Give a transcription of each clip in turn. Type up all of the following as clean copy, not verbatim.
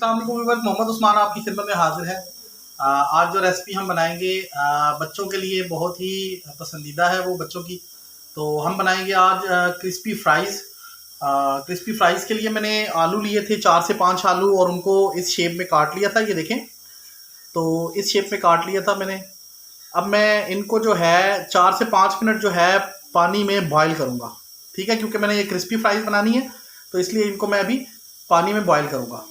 Viewers, Mohammad Usman आपकी खिदमत में हाजिर है। आज जो रेसिपी हम बनाएंगे बच्चों के लिए बहुत ही पसंदीदा है वो बच्चों की। तो हम बनाएंगे आज क्रिस्पी फ्राइज़। क्रिस्पी फ्राइज़ के लिए मैंने आलू लिए थे 4 से 5 आलू और उनको इस शेप में काट लिया था। ये देखें, तो इस शेप में काट लिया था मैंने। अब मैं इनको जो है 4 से 5 मिनट जो है पानी में बॉयल करूँगा, ठीक है, क्योंकि मैंने ये क्रिस्पी फ्राइज़ बनानी है तो इसलिए इनको मैं अभी पानी में बॉयल करूँगा।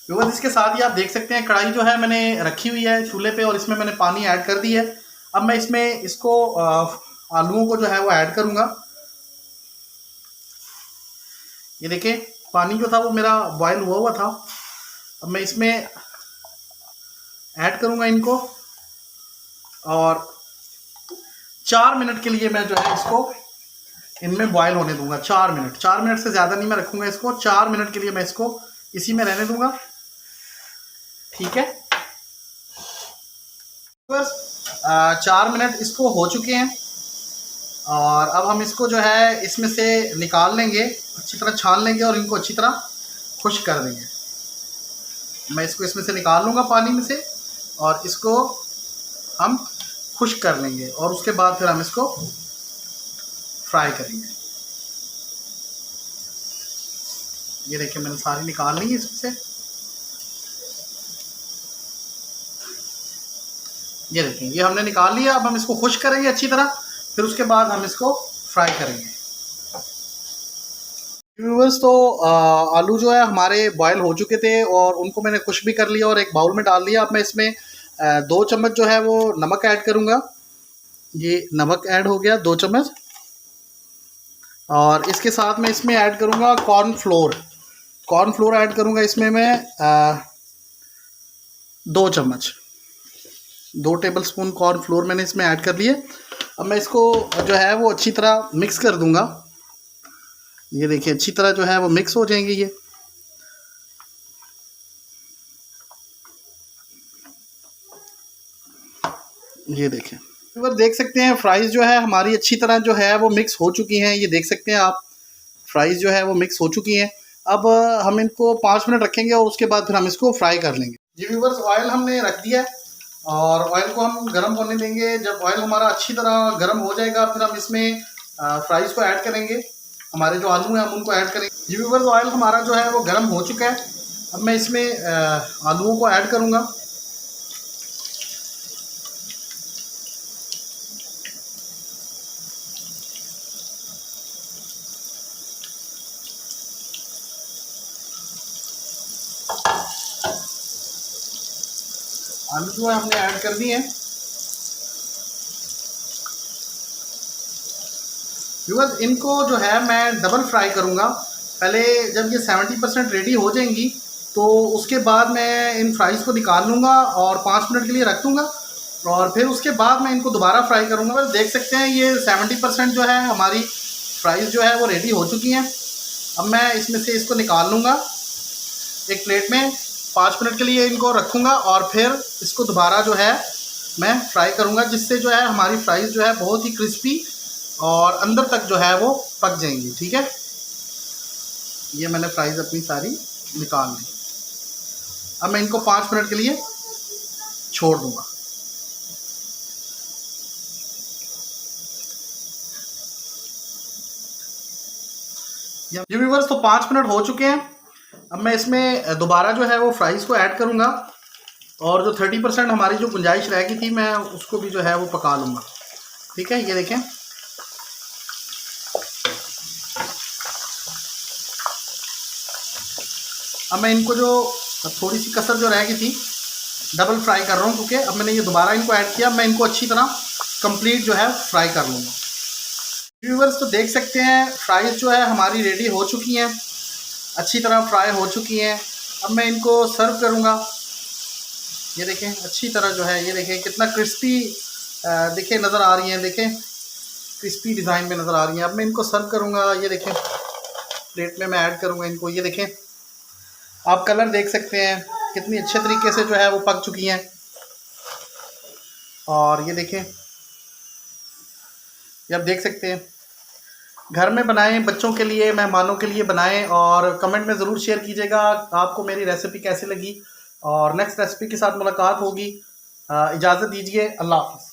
व्यूअर्स, इसके साथ ही आप देख सकते हैं कढ़ाई जो है मैंने रखी हुई है चूल्हे पे और इसमें मैंने पानी ऐड कर दी है। अब मैं इसमें इसको आलूओं को जो है वो ऐड करूँगा। ये देखिए, पानी जो था वो मेरा बॉयल हुआ हुआ था। अब मैं इसमें ऐड करूँगा इनको और 4 मिनट के लिए मैं जो है इसको इनमें बॉयल होने दूंगा। 4 मिनट से ज़्यादा नहीं मैं रखूँगा इसको। 4 मिनट के लिए मैं इसको इसी में रहने दूंगा, ठीक है। बस 4 मिनट इसको हो चुके हैं और अब हम इसको जो है इसमें से निकाल लेंगे, अच्छी तरह छान लेंगे और इनको अच्छी तरह खुश्क कर देंगे। मैं इसको इसमें से निकाल लूँगा पानी में से और इसको हम खुश्क कर लेंगे और उसके बाद फिर हम इसको फ्राई करेंगे। ये देखिए, मैंने सारी निकाल ली है इसमें से। ये देखिए, ये हमने निकाल लिया। अब हम इसको खुश्क करेंगे अच्छी तरह, फिर उसके बाद हम इसको फ्राई करेंगे। व्यूअर्स, तो आलू जो है हमारे बॉयल हो चुके थे और उनको मैंने खुश्क भी कर लिया और एक बाउल में डाल लिया। अब मैं इसमें 2 चम्मच जो है वो नमक ऐड करूँगा। ये नमक ऐड हो गया 2 चम्मच और इसके साथ मैं इसमें ऐड करूँगा कॉर्नफ्लोर ऐड करूँगा इसमें मैं 2 चम्मच, 2 टेबलस्पून कॉर्नफ्लोर मैंने इसमें ऐड कर लिए। अब मैं इसको जो है वो अच्छी तरह मिक्स कर दूंगा। ये देखिए, अच्छी तरह जो है वो मिक्स हो जाएंगे ये देखें। फिर देख सकते हैं फ्राइज़ जो है हमारी अच्छी तरह जो है वो मिक्स हो चुकी हैं। ये देख सकते हैं आप, फ्राइज़ जो है वो मिक्स हो चुकी हैं। अब हम इनको 5 मिनट रखेंगे और उसके बाद फिर हम इसको फ्राई कर लेंगे। जी व्यूअर्स, ऑयल हमने रख दिया है और ऑयल को हम गर्म होने देंगे। जब ऑयल हमारा अच्छी तरह गर्म हो जाएगा फिर हम इसमें फ्राइज़ को ऐड करेंगे। हमारे जो आलू हैं हम उनको ऐड करेंगे। जी व्यूअर्स, ऑयल हमारा जो है वो गर्म हो चुका है। अब मैं इसमें आलूओं को ऐड करूँगा। आलू जो है हमने ऐड कर दिए हैं। व्यूअर्स, इनको जो है मैं डबल फ्राई करूँगा। पहले जब ये 70% रेडी हो जाएंगी तो उसके बाद मैं इन फ्राइज़ को निकाल लूँगा और 5 मिनट के लिए रख दूँगा और फिर उसके बाद मैं इनको दोबारा फ्राई करूँगा। बस देख सकते हैं ये 70% जो है हमारी फ्राइज़ जो है वो रेडी हो चुकी हैं। अब मैं इसमें से इसको निकाल लूँगा एक प्लेट में, 5 मिनट के लिए इनको रखूँगा और फिर इसको दोबारा जो है मैं फ्राई करूँगा, जिससे जो है हमारी फ्राइज़ जो है बहुत ही क्रिस्पी और अंदर तक जो है वो पक जाएंगी, ठीक है। ये मैंने फ्राइज़ अपनी सारी निकाल ली। अब मैं इनको 5 मिनट के लिए छोड़ दूँगा। ये व्यूअर्स, तो 5 मिनट हो चुके हैं। अब मैं इसमें दोबारा जो है वो फ्राइज़ को ऐड करूँगा और जो 30% हमारी जो गुंजाइश रह गई थी मैं उसको भी जो है वो पका लूँगा, ठीक है। ये देखें, अब मैं इनको जो थोड़ी सी कसर जो रह गई थी डबल फ्राई कर रहा हूँ, क्योंकि अब मैंने ये दोबारा इनको ऐड किया। मैं इनको अच्छी तरह कंप्लीट जो है फ्राई कर लूँगा। व्यूअर्स, तो देख सकते हैं फ्राइज़ जो है हमारी रेडी हो चुकी हैं, अच्छी तरह फ्राई हो चुकी हैं। अब मैं इनको सर्व करूँगा। ये देखें, अच्छी तरह जो है, ये देखें कितना क्रिस्पी देखें नज़र आ रही हैं, देखें क्रिस्पी डिज़ाइन में नज़र आ रही हैं। अब मैं इनको सर्व करूँगा। ये देखें, प्लेट में मैं ऐड करूँगा इनको। ये देखें, आप कलर देख सकते हैं कितनी अच्छे तरीके से जो है वो पक चुकी हैं। और ये देखें, ये आप देख सकते हैं घर में बनाएं, बच्चों के लिए, मेहमानों के लिए बनाएं, और कमेंट में ज़रूर शेयर कीजिएगा आपको मेरी रेसिपी कैसी लगी। और नेक्स्ट रेसिपी के साथ मुलाकात होगी। इजाज़त दीजिए, अल्लाह हाफ़िज़।